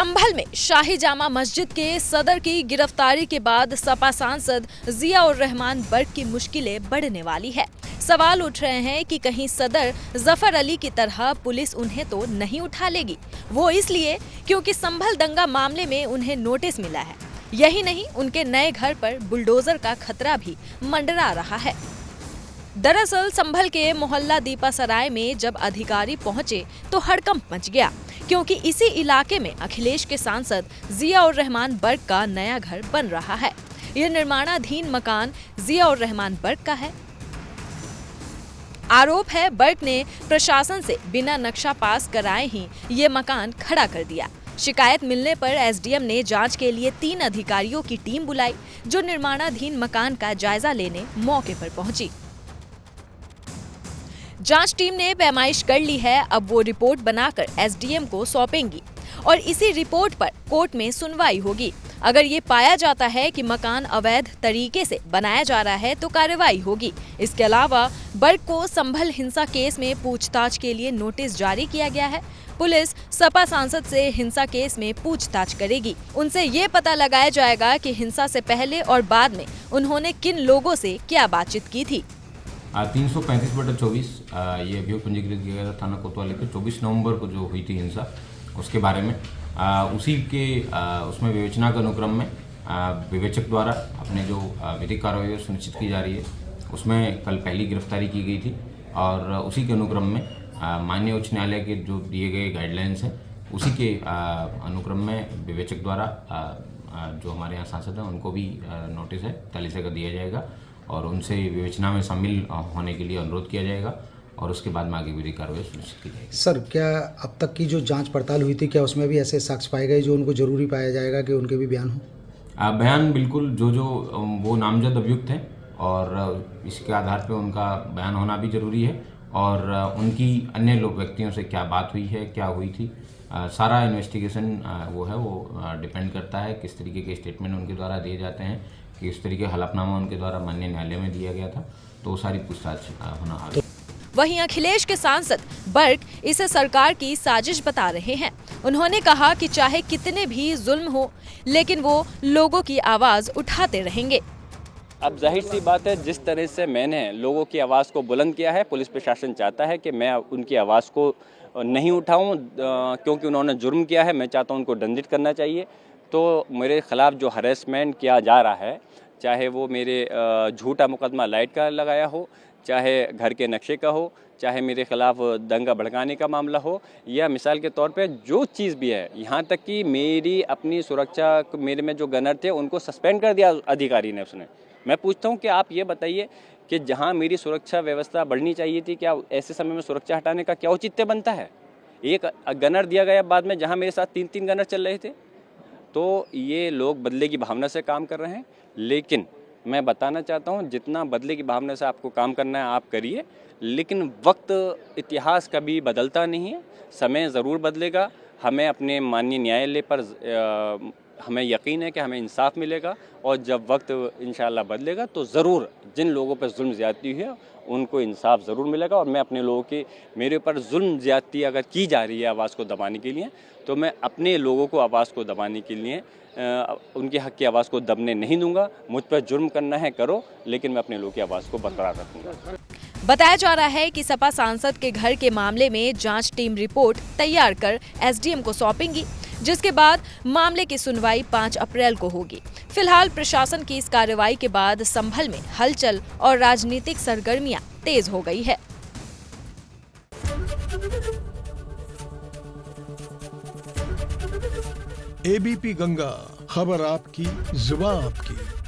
संभल में शाही जामा मस्जिद के सदर की गिरफ्तारी के बाद सपा सांसद जिया-उर-रहमान बर्क की मुश्किलें बढ़ने वाली है। सवाल उठ रहे हैं कि कहीं सदर जफर अली की तरह पुलिस उन्हें तो नहीं उठा लेगी। वो इसलिए क्योंकि संभल दंगा मामले में उन्हें नोटिस मिला है। यही नहीं, उनके नए घर पर बुलडोजर का खतरा भी मंडरा रहा है। दरअसल संभल के मोहल्ला दीपासराय में जब अधिकारी पहुंचे तो हड़कंप मच गया, क्योंकि इसी इलाके में अखिलेश के सांसद जिया-उर-रहमान बर्क का नया घर बन रहा है। यह निर्माणाधीन मकान जिया-उर-रहमान बर्क का है। आरोप है बर्क ने प्रशासन से बिना नक्शा पास कराए ही ये मकान खड़ा कर दिया। शिकायत मिलने पर एसडीएम ने जांच के लिए 3 अधिकारियों की टीम बुलाई, जो निर्माणाधीन मकान का जायजा लेने मौके पर पहुंची। जांच टीम ने पैमाइश कर ली है। अब वो रिपोर्ट बनाकर एसडीएम को सौंपेंगी और इसी रिपोर्ट पर कोर्ट में सुनवाई होगी। अगर ये पाया जाता है कि मकान अवैध तरीके से बनाया जा रहा है तो कार्रवाई होगी। इसके अलावा बर्क को संभल हिंसा केस में पूछताछ के लिए नोटिस जारी किया गया है। पुलिस सपा सांसद से हिंसा केस में पूछताछ करेगी। उनसे ये पता लगाया जाएगा कि हिंसा से पहले और बाद में उन्होंने किन लोगों से क्या बातचीत की थी। 335/24 ये अभियोग पंजीकृत किया गया था थाना कोतवाली पे 24 नवंबर को जो हुई थी हिंसा, उसके बारे में उसी के उसमें विवेचना के अनुक्रम में विवेचक द्वारा अपने जो विधिक कार्रवाई सुनिश्चित की जा रही है, उसमें कल पहली गिरफ्तारी की गई थी और उसी के अनुक्रम में माननीय उच्च न्यायालय के जो दिए गए गाइडलाइंस हैं, उसी के अनुक्रम में विवेचक द्वारा जो हमारे यहाँ सांसद हैं उनको भी नोटिस है 43 का दिया जाएगा और उनसे विवेचना में शामिल होने के लिए अनुरोध किया जाएगा और उसके बाद में आगे विधिक कार्रवाई सुनिश्चित की जाएगी। सर, क्या अब तक की जो जांच पड़ताल हुई थी, क्या उसमें भी ऐसे साक्ष्य पाए गए जो उनको जरूरी पाया जाएगा कि उनके भी बयान हो? बयान बिल्कुल जो वो नामजद अभियुक्त हैं और इसके आधार पर उनका बयान होना भी जरूरी है और उनकी अन्य लोग व्यक्तियों से क्या बात हुई है, क्या हुई थी, सारा इन्वेस्टिगेशन वो डिपेंड करता है किस तरीके के स्टेटमेंट उनके द्वारा दिए जाते हैं, किस तरीके हलफनामा उनके द्वारा माननीय न्यायालय में दिया गया था, तो सारी पूछताछ होना आवश्यक। वहीं अखिलेश के सांसद बर्क इसे सरकार की साजिश बता रहे हैं। उन्होंने कहा कि चाहे कितने भी जुल्म हो, लेकिन वो लोगों की आवाज उठाते रहेंगे। अब जाहिर सी बात है, जिस तरह से मैंने लोगों की आवाज़ को बुलंद किया है, पुलिस प्रशासन चाहता है कि मैं उनकी आवाज़ को नहीं उठाऊं, क्योंकि उन्होंने जुर्म किया है। मैं चाहता हूं उनको दंडित करना चाहिए। तो मेरे खिलाफ जो हरेसमेंट किया जा रहा है, चाहे वो मेरे झूठा मुकदमा लाइट का लगाया हो, चाहे घर के नक्शे का हो, चाहे मेरे खिलाफ दंगा भड़काने का मामला हो, या मिसाल के तौर पे जो चीज़ भी है, यहाँ तक कि मेरी अपनी सुरक्षा, मेरे में जो गनर थे उनको सस्पेंड कर दिया अधिकारी ने। उसने, मैं पूछता हूँ कि आप ये बताइए कि जहाँ मेरी सुरक्षा व्यवस्था बढ़नी चाहिए थी, क्या ऐसे समय में सुरक्षा हटाने का क्या औचित्य बनता है? एक गनर दिया गया बाद में, जहाँ मेरे साथ 3-3 गनर चल रहे थे। तो ये लोग बदले की भावना से काम कर रहे हैं, लेकिन मैं बताना चाहता हूँ, जितना बदले की भावना से आपको काम करना है आप करिए, लेकिन वक्त, इतिहास कभी बदलता नहीं है, समय ज़रूर बदलेगा। हमें अपने माननीय न्यायालय पर हमें यकीन है कि हमें इंसाफ मिलेगा और जब वक्त इंशाअल्लाह बदलेगा तो ज़रूर जिन लोगों पर जुल्म ज़्यादती हुई है उनको इंसाफ ज़रूर मिलेगा। और मैं अपने लोगों के, मेरे ऊपर जुल्म ज़्यादती अगर की जा रही है आवाज़ को दबाने के लिए, तो मैं अपने लोगों को आवाज़ को दबाने के लिए उनके हक़ की आवाज़ को दबने नहीं दूंगा। मुझ पर जुर्म करना है करो, लेकिन मैं अपने लोगों की आवाज़ को बरकरार रखूँगा। बताया जा रहा है कि सपा सांसद के घर के मामले में जांच टीम रिपोर्ट तैयार कर एसडीएम को सौंपेंगी, जिसके बाद मामले की सुनवाई 5 अप्रैल को होगी। फिलहाल प्रशासन की इस कार्रवाई के बाद संभल में हलचल और राजनीतिक सरगर्मियां तेज हो गई है। एबीपी गंगा, खबर आपकी, जुबान आपकी।